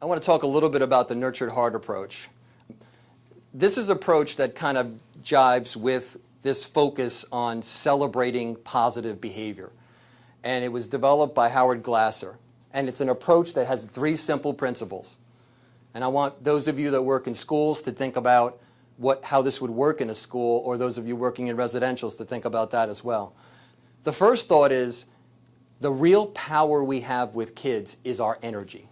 I want to talk a little bit about the nurtured heart approach. This is an approach that kind of jives with this focus on celebrating positive behavior. And it was developed by Howard Glasser. And it's an approach that has 3 simple principles. And I want those of you that work in schools to think about how this would work in a school, or those of you working in residentials to think about that as well. The first thought is the real power we have with kids is our energy.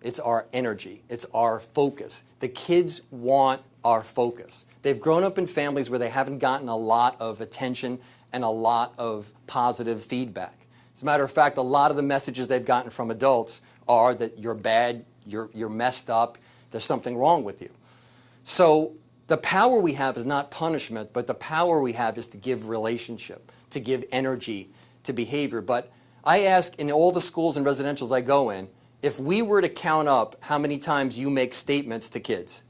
It's our energy. It's our focus. The kids want our focus. They've grown up in families where they haven't gotten a lot of attention and a lot of positive feedback. As a matter of fact, a lot of the messages they've gotten from adults are that you're bad, you're messed up, there's something wrong with you. So the power we have is not punishment, but the power we have is to give relationship, to give energy to behavior. But I ask in all the schools and residentials I go in, if we were to count up how many times you make statements to kids,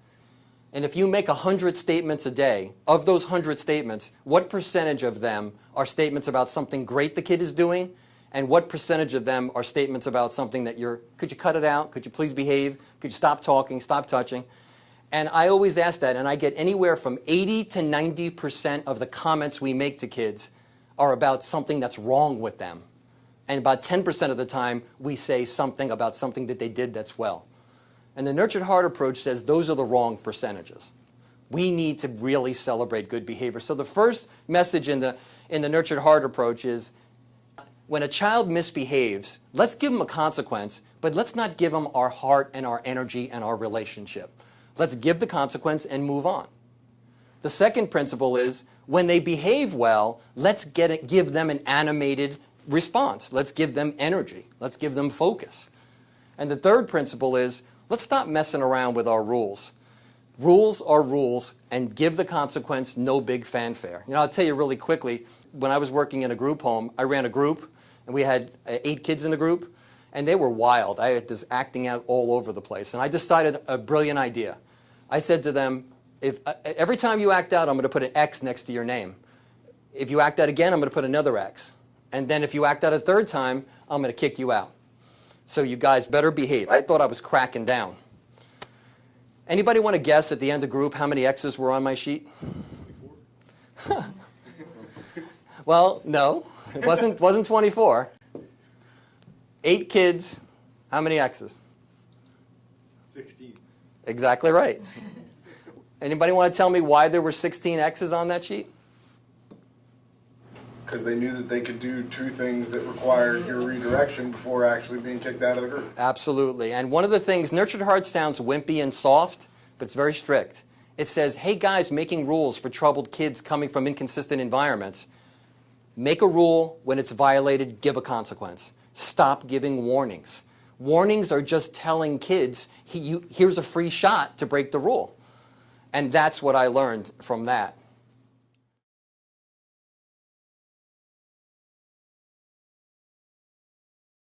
and if you make 100 statements a day, of those 100 statements, what percentage of them are statements about something great the kid is doing, and what percentage of them are statements about something that could you cut it out, could you please behave, could you stop talking, stop touching? And I always ask that, and I get anywhere from 80 to 90% of the comments we make to kids are about something that's wrong with them. And about 10% of the time, we say something about something that they did that's well. And the nurtured heart approach says those are the wrong percentages. We need to really celebrate good behavior. So the first message in the nurtured heart approach is, when a child misbehaves, let's give them a consequence, but let's not give them our heart and our energy and our relationship. Let's give the consequence and move on. The second principle is, when they behave well, let's give them an animated response. Let's give them energy. Let's give them focus. And the third principle is, let's stop messing around with our rules. Rules are rules, and give the consequence, no big fanfare. I'll tell you really quickly, when I was working in a group home, I ran a group, and we had 8 kids in the group, and they were wild. I had this acting out all over the place, and I decided a brilliant idea. I said to them, every time you act out, I'm going to put an X next to your name. If you act out again, I'm going to put another X. And then if you act out a third time, I'm going to kick you out. So you guys better behave. I thought I was cracking down. Anybody want to guess at the end of group how many X's were on my sheet? Well, no, it wasn't 24. 8 kids, how many X's? 16. Exactly right. Anybody want to tell me why there were 16 X's on that sheet? Because they knew that they could do 2 things that required your redirection before actually being kicked out of the group. Absolutely. And one of the things, nurtured heart sounds wimpy and soft, but it's very strict. It says, hey guys, making rules for troubled kids coming from inconsistent environments. Make a rule. When it's violated, give a consequence. Stop giving warnings. Warnings are just telling kids, here's a free shot to break the rule. And that's what I learned from that.